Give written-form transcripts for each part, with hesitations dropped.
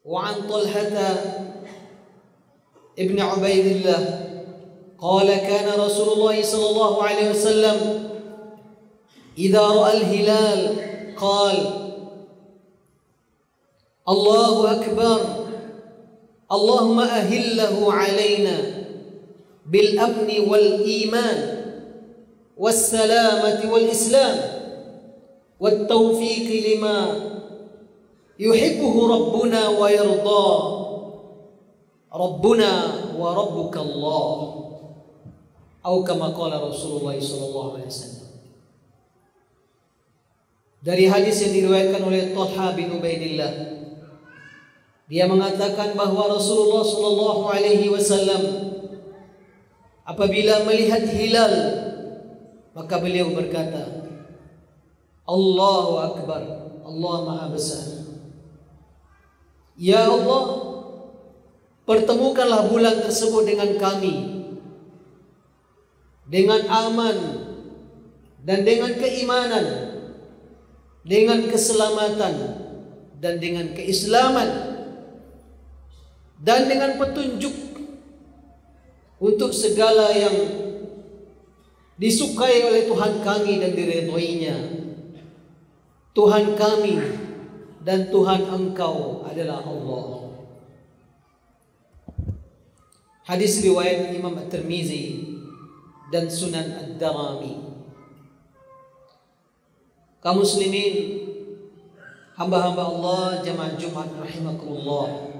wa an Talhata ibn Ubaidillah qala kana Rasulullah sallallahu alaihi wasallam idza ra'a al-hilal qala Allahu akbar Allahumma ahillahu alaina bil amni wal iman was salamati wal islam wat tawfiq lima yuhibbuhu rabbuna wa yarda rabbuna wa rabbuka Allah atau kama qala Rasulullah sallallahu alaihi wasallam. Dari hadis yang diriwayatkan oleh Talha bin Ubaidillah, dia mengatakan bahwa Rasulullah sallallahu alaihi wasallam apabila melihat hilal maka beliau berkata, Allahu akbar, Allah Maha Besar. Ya Allah, pertemukanlah bulan tersebut dengan kami dengan aman dan dengan keimanan, dengan keselamatan dan dengan keislaman, dan dengan petunjuk untuk segala yang disukai oleh Tuhan kami dan diridhoinya. Tuhan kami dan Tuhan engkau adalah Allah. Hadis riwayat Imam At-Tirmizi dan Sunan Ad-Darimi. Kaum muslimin, hamba-hamba Allah jamaah Jumat rahimakumullah.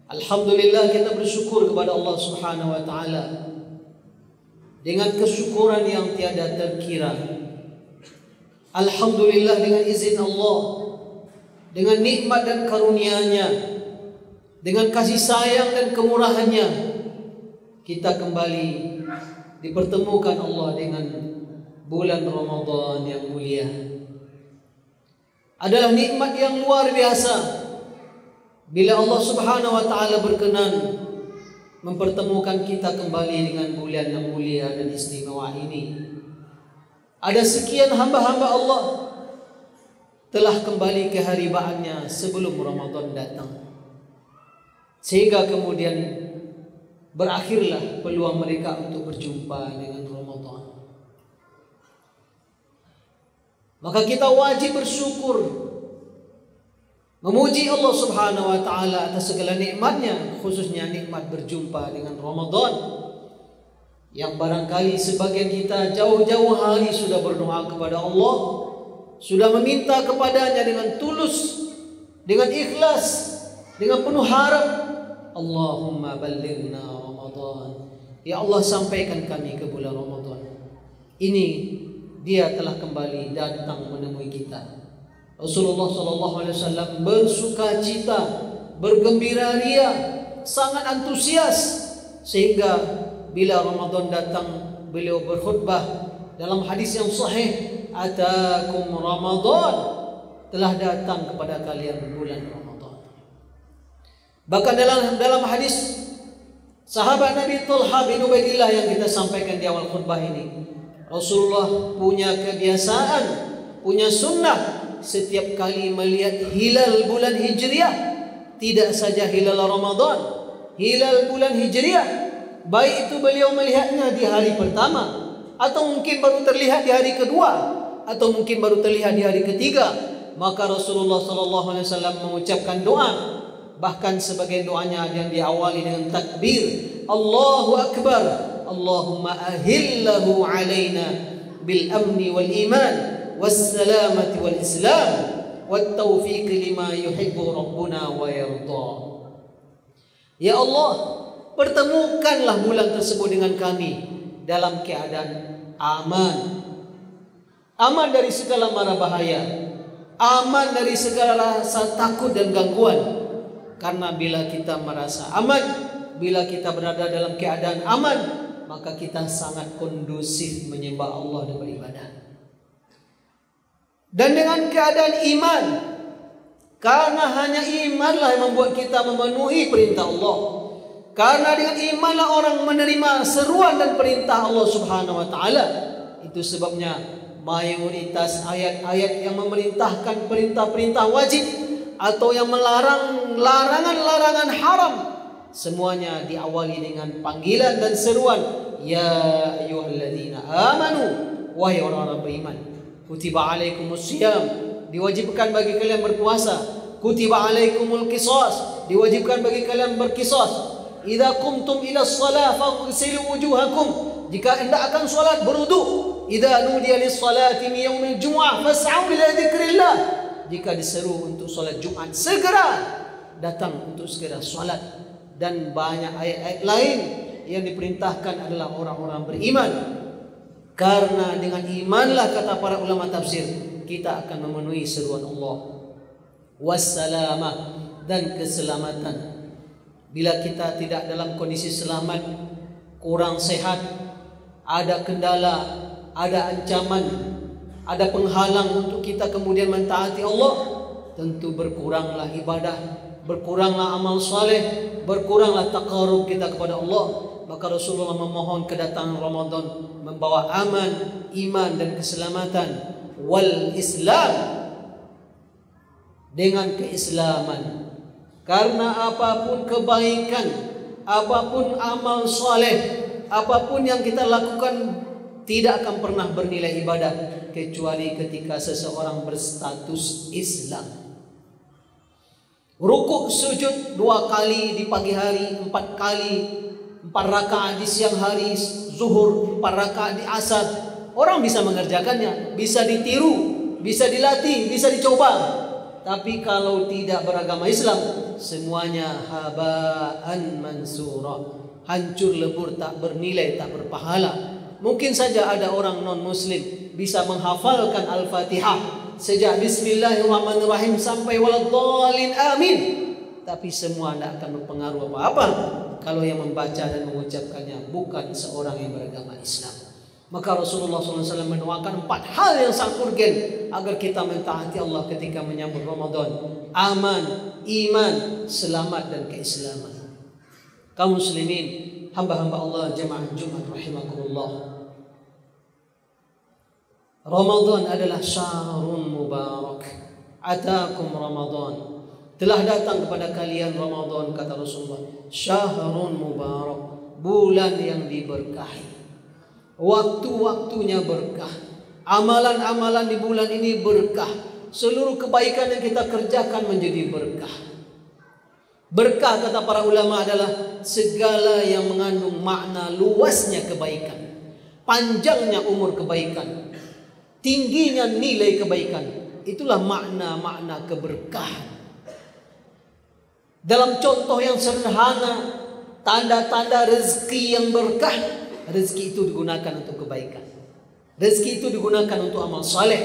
Alhamdulillah, kita bersyukur kepada Allah Subhanahu wa taala dengan kesyukuran yang tiada terkira. Alhamdulillah, dengan izin Allah, dengan nikmat dan karunia-Nya, dengan kasih sayang dan kemurahan-Nya, kita kembali dipertemukan Allah dengan bulan Ramadan yang mulia. Adalah nikmat yang luar biasa bila Allah Subhanahu wa taala berkenan mempertemukan kita kembali dengan bulan yang mulia dan istimewa ini. Ada sekian hamba-hamba Allah telah kembali ke haribaannya sebelum Ramadan datang, sehingga kemudian berakhirlah peluang mereka untuk berjumpa dengan Ramadan. Maka kita wajib bersyukur, memuji Allah Subhanahu wa taala atas segala nikmatnya, khususnya nikmat berjumpa dengan Ramadan, yang barangkali sebagian kita jauh-jauh hari sudah berdoa kepada Allah, sudah meminta kepadanya dengan tulus, dengan ikhlas, dengan penuh harap, Allahumma ballighna Ramadan. Ya Allah, sampaikan kami ke bulan Ramadan. Ini dia telah kembali datang menemui kita. Rasulullah SAW bersukacita, bergembira ria, sangat antusias, sehingga bila Ramadan datang beliau berkhutbah dalam hadis yang sahih, atakum Ramadan, telah datang kepada kalian bulan Ramadan. Bahkan dalam hadis sahabat Nabi Talha bin Ubaidillah yang kita sampaikan di awal khutbah ini, Rasulullah punya kebiasaan, punya sunnah, setiap kali melihat hilal bulan Hijriah, tidak saja hilal Ramadan, hilal bulan Hijriah, baik itu beliau melihatnya di hari pertama, atau mungkin baru terlihat di hari kedua, atau mungkin baru terlihat di hari ketiga, maka Rasulullah SAW mengucapkan doa. Bahkan sebagian doanya yang diawali dengan takbir, Allahu Akbar, Allahumma ahillahu alaina bil amni wal iman was salamati wal islam wat taufiq lima yuhibbu rabbuna wa yarda. Ya Allah, pertemukanlah bulan tersebut dengan kami dalam keadaan aman, aman dari segala mara bahaya, aman dari segala rasa takut dan gangguan. Karena bila kita merasa aman, bila kita berada dalam keadaan aman, maka kita sangat kondusif menyembah Allah dan beribadah. Dan dengan keadaan iman, karena hanya imanlah yang membuat kita memenuhi perintah Allah. Karena dengan imanlah orang menerima seruan dan perintah Allah Subhanahu wa taala. Itu sebabnya mayoritas ayat-ayat yang memerintahkan perintah-perintah wajib, atau yang melarang larangan-larangan haram, semuanya diawali dengan panggilan dan seruan, ya ayyuhalladzina amanu, wahai orang-orang beriman, kutiba alaikumusiyam, diwajibkan bagi kalian berpuasa, kutiba alaikumul qisas, diwajibkan bagi kalian berqisas, idza qumtum ila shalah faghsilu wujuhakum, jika hendak akan salat berwudu, idza nudiya lis salati min yaumil jumu'ah fas'au ila dzikrillah, jika diseru untuk salat Jumat segera datang untuk segera salat. Dan banyak ayat-ayat lain yang diperintahkan adalah orang-orang beriman. Karena dengan imanlah, kata para ulama tafsir, kita akan memenuhi seruan Allah. Wassalamah, dan keselamatan. Bila kita tidak dalam kondisi selamat, kurang sehat, ada kendala, ada ancaman, ada penghalang untuk kita kemudian mentaati Allah, tentu berkuranglah ibadah, berkuranglah amal saleh, berkuranglah taqarrub kita kepada Allah. Maka Rasulullah memohon kedatangan Ramadan membawa aman, iman dan keselamatan. Wal Islam, dengan keislaman. Karena apapun kebaikan, apapun amal saleh, apapun yang kita lakukan tidak akan pernah bernilai ibadah kecuali ketika seseorang berstatus Islam. Rukuk sujud 2 kali di pagi hari, 4 kali, 4 rakaat di siang hari, zuhur 4 rakaat di asar. Orang bisa mengerjakannya, bisa ditiru, bisa dilatih, bisa dicoba. Tapi kalau tidak beragama Islam, semuanya haba'an mansura, hancur lebur, tak bernilai, tak berpahala. Mungkin saja ada orang non-muslim bisa menghafalkan Al-Fatihah sejak Bismillahirrahmanirrahim sampai waladhdallin amin, tapi semua tidak akan berpengaruh apa-apa kalau yang membaca dan mengucapkannya bukan seorang yang beragama Islam. Maka Rasulullah SAW mendoakan 4 hal yang sangat urgen agar kita mentaati Allah ketika menyambut Ramadan: aman, iman, selamat dan keislaman. Kaum muslimin, hamba-hamba Allah jemaah Jumat rahimakumullah, Ramadan adalah syahrun mubarak. Atakum Ramadan, telah datang kepada kalian Ramadan, kata Rasulullah, syahrun mubarak, bulan yang diberkahi. Waktu-waktunya berkah, amalan-amalan di bulan ini berkah, seluruh kebaikan yang kita kerjakan menjadi berkah. Berkah, kata para ulama, adalah segala yang mengandung makna luasnya kebaikan, panjangnya umur kebaikan, tingginya nilai kebaikan. Itulah makna-makna keberkahan. Dalam contoh yang sederhana, tanda-tanda rezeki yang berkah, rezeki itu digunakan untuk kebaikan, rezeki itu digunakan untuk amal saleh,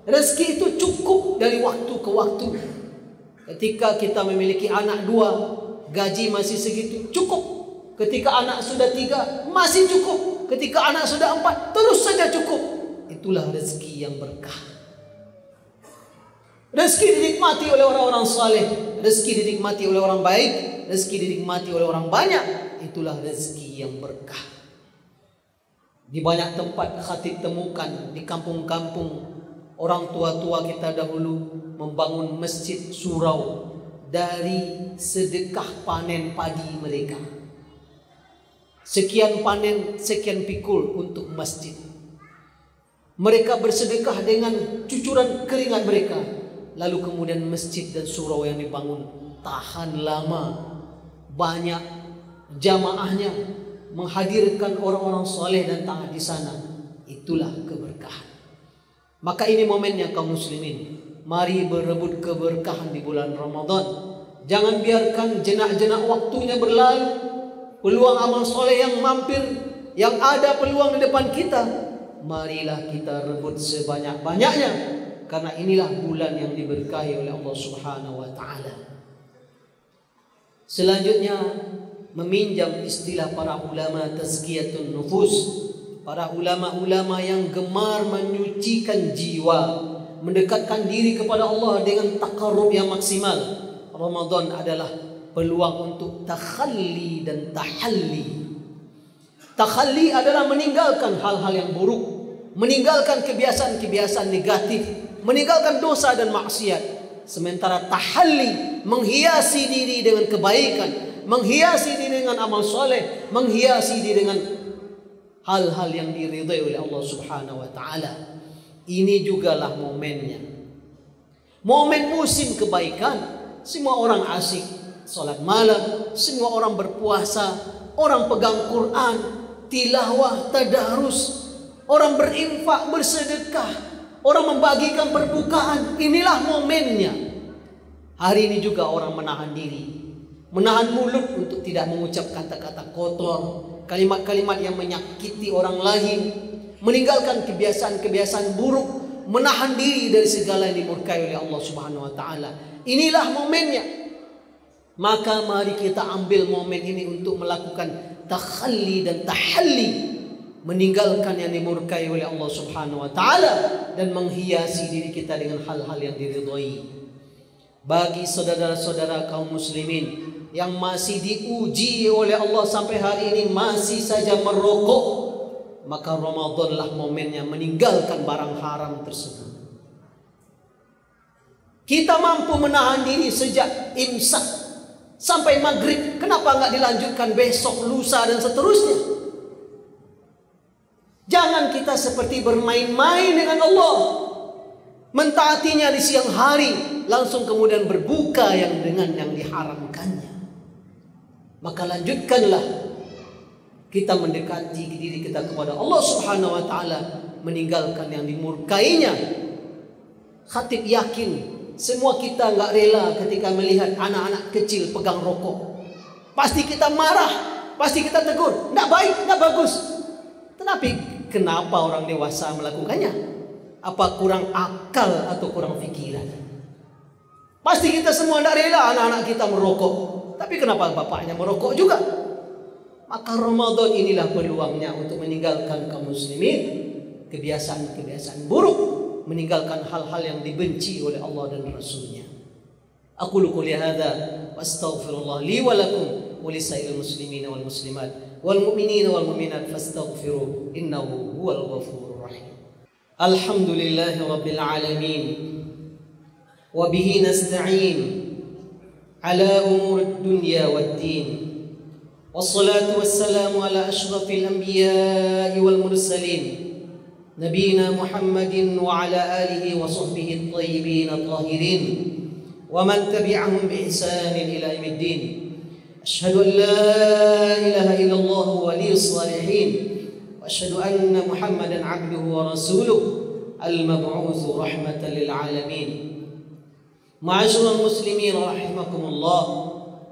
rezeki itu cukup dari waktu ke waktu. Ketika kita memiliki anak 2, gaji masih segitu, cukup. Ketika anak sudah 3, masih cukup. Ketika anak sudah 4, terus saja cukup. Itulah rezeki yang berkah. Rezeki dinikmati oleh orang-orang saleh, rezeki dinikmati oleh orang baik, rezeki dinikmati oleh orang banyak. Itulah rezeki yang berkah. Di banyak tempat khatib temukan, di kampung-kampung, orang tua-tua kita dahulu membangun masjid surau dari sedekah panen padi mereka. Sekian panen, sekian pikul untuk masjid. Mereka bersedekah dengan cucuran keringat mereka. Lalu kemudian masjid dan surau yang dibangun tahan lama, banyak jamaahnya, menghadirkan orang-orang soleh dan taat di sana. Itulah keberkahan. Maka ini momennya kaum muslimin. Mari berebut keberkahan di bulan Ramadan. Jangan biarkan jenak-jenak waktunya berlalu. Peluang amal soleh yang mampir, yang ada peluang di depan kita, marilah kita rebut sebanyak-banyaknya. Karena inilah bulan yang diberkahi oleh Allah Subhanahu wa ta'ala. Selanjutnya, meminjam istilah para ulama tazkiyatun nufus, para ulama-ulama yang gemar menyucikan jiwa, mendekatkan diri kepada Allah dengan taqarrub yang maksimal. Ramadan adalah peluang untuk takhalli dan tahalli. Takhalli adalah meninggalkan hal-hal yang buruk, meninggalkan kebiasaan-kebiasaan negatif, meninggalkan dosa dan maksiat. Sementara tahalli, menghiasi diri dengan kebaikan, menghiasi diri dengan amal soleh, menghiasi diri dengan hal-hal yang diridhai oleh Allah Subhanahu wa taala. Ini jugalah momennya. Momen musim kebaikan. Semua orang asik salat malam, semua orang berpuasa, orang pegang Quran, tilawah, tadarus, orang berinfak, bersedekah, orang membagikan perbukaan. Inilah momennya. Hari ini juga orang menahan diri, menahan mulut untuk tidak mengucapkan kata-kata kotor, kalimat-kalimat yang menyakiti orang lain, meninggalkan kebiasaan-kebiasaan buruk, menahan diri dari segala yang dimurkai oleh Allah Subhanahu wa taala. Inilah momennya. Maka mari kita ambil momen ini untuk melakukan takhalli dan tahalli, meninggalkan yang dimurkai oleh Allah Subhanahu wa taala dan menghiasi diri kita dengan hal-hal yang diridhai. Bagi saudara-saudara kaum muslimin yang masih diuji oleh Allah sampai hari ini masih saja merokok, maka Ramadanlah momennya meninggalkan barang haram tersebut. Kita mampu menahan diri sejak imsak sampai maghrib. Kenapa enggak dilanjutkan besok, lusa dan seterusnya? Jangan kita seperti bermain-main dengan Allah, mentaatinya di siang hari, langsung kemudian berbuka dengan yang diharamkannya. Maka lanjutkanlah kita mendekati diri kita kepada Allah Subhanahu wa taala, meninggalkan yang dimurkainya. Khatib yakin semua kita enggak rela ketika melihat anak-anak kecil pegang rokok. Pasti kita marah, pasti kita tegur, enggak baik, enggak bagus. Tetapi kenapa orang dewasa melakukannya? Apa kurang akal atau kurang fikiran? Pasti kita semua enggak rela anak-anak kita merokok. Tapi kenapa bapaknya merokok juga? Maka Ramadan inilah peluangnya untuk meninggalkan kaum muslimin kebiasaan-kebiasaan buruk, meninggalkan hal-hal yang dibenci oleh Allah dan Rasulnya. Aqulu qouli hadza wa astaghfirullah li wa lakum wa lisairil muslimin wal muslimat wal mu'minin wal mu'minat fastaghfiruh innahu huwal ghafurur rahim. Alhamdulillahi rabbil alamin wa bihi nasta'in ala umurid dunya waddin. Wassalatu wassalamu ala ashrafil anbiya'i wal mursalin نبينا محمد وعلى آله وصحبه الطيبين الطاهرين ومن تبعهم بإحسان إلى يوم الدين. أشهد أن لا إله إلا الله ولي الصالحين وأشهد أن محمدا عبده ورسوله المبعوث رحمة للعالمين. معاشر المسلمين رحمكم الله،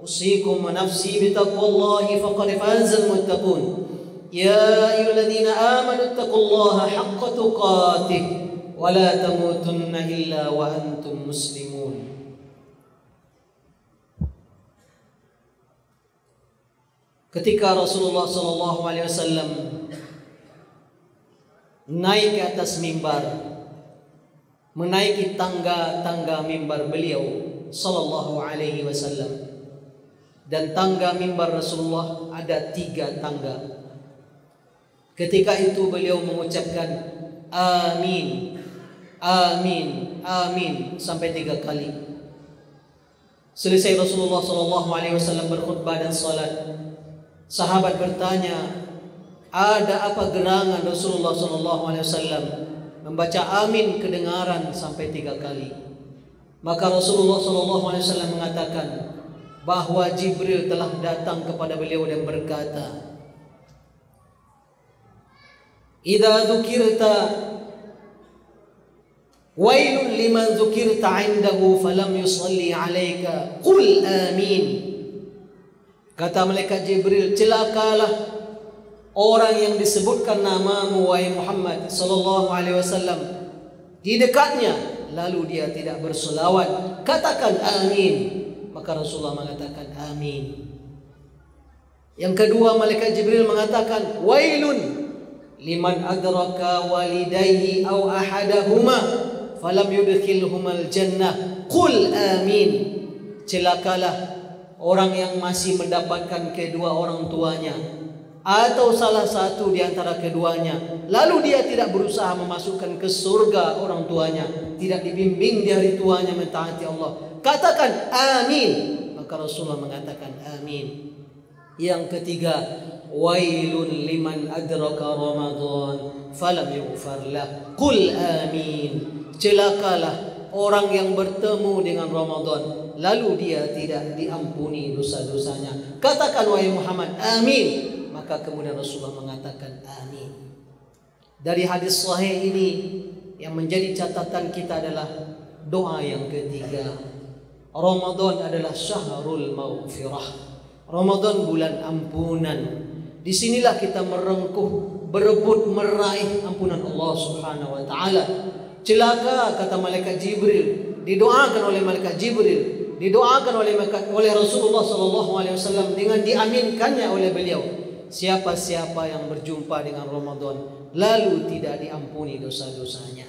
أوصيكم ونفسي بتقوى الله فقد فاز المتقون. يا أيها الذين آمنوا اتقوا الله حق تقاته ولا تموتن إلا وأنتم مسلمون. Ketika Rasulullah SAW naik ke atas mimbar, menaiki tangga-tangga mimbar beliau sallallahu alaihi wasallam, dan tangga mimbar Rasulullah ada 3 tangga. Ketika itu beliau mengucapkan amin, amin, amin sampai 3 kali. Selesai Rasulullah SAW berkhutbah dan salat, sahabat bertanya, ada apa gerangan Rasulullah SAW membaca amin kedengaran sampai 3 kali? Maka Rasulullah SAW mengatakan bahwa Jibril telah datang kepada beliau dan berkata, Idza dzukirta wailun liman dzukirta 'indahu falam yusalli 'alaika qul amin. Kata malaikat Jibril, celakalah orang yang disebutkan namamu wahai Muhammad sallallahu alaihi wasallam di dekatnya lalu dia tidak berselawat, katakan amin. Maka Rasulullah mengatakan amin. Yang kedua, malaikat Jibril mengatakan wailun liman adraka walidayhi aw ahadahuma falam yudkhilhumal jannah qul amin. Celakalah orang yang masih mendapatkan kedua orang tuanya atau salah satu di antara keduanya, lalu dia tidak berusaha memasukkan ke surga orang tuanya, tidak dibimbing di hari tuanya mentaati Allah, katakan amin. Maka Rasulullah mengatakan amin. Yang ketiga, wailun liman adraka Ramadan falam yughfar lah, qul amin. Celakalah orang yang bertemu dengan Ramadan lalu dia tidak diampuni dosa-dosanya, katakan wahai Muhammad amin. Maka kemudian Rasulullah mengatakan amin. Dari hadis sahih ini yang menjadi catatan kita adalah doa yang ketiga. Ramadan adalah syahrul maghfirah. Ramadan bulan ampunan. Disinilah kita merengkuh, berebut meraih ampunan Allah Subhanahu wa taala. Celaka kata malaikat Jibril, didoakan oleh malaikat Jibril, didoakan oleh Rasulullah sallallahu alaihi wasallam dengan diaminkannya oleh beliau. Siapa-siapa yang berjumpa dengan Ramadan lalu tidak diampuni dosa-dosanya.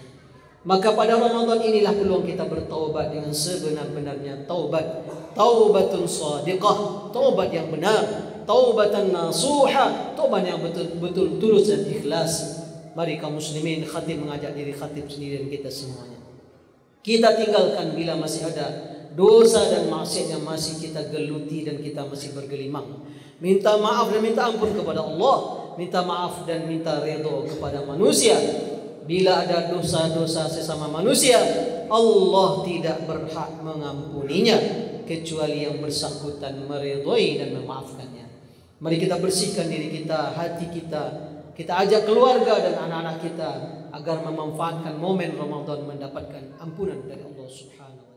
Maka pada Ramadan inilah peluang kita bertaubat dengan sebenar-benarnya taubat. Taubatun shadiqah, taubat yang benar, taubatan nasuha, taubat yang betul-betul tulus dan ikhlas. Mari kaum muslimin, khatib mengajak diri khatib sendiri dan kita semuanya. Kita tinggalkan bila masih ada dosa dan maksiat yang masih kita geluti dan kita masih bergelimang. Minta maaf dan minta ampun kepada Allah, minta maaf dan minta redha kepada manusia. Bila ada dosa-dosa sesama manusia, Allah tidak berhak mengampuninya kecuali yang bersangkutan meridhai dan memaafkannya. Mari kita bersihkan diri kita, hati kita. Kita ajak keluarga dan anak-anak kita agar memanfaatkan momen Ramadan mendapatkan ampunan dari Allah Subhanahu wa taala.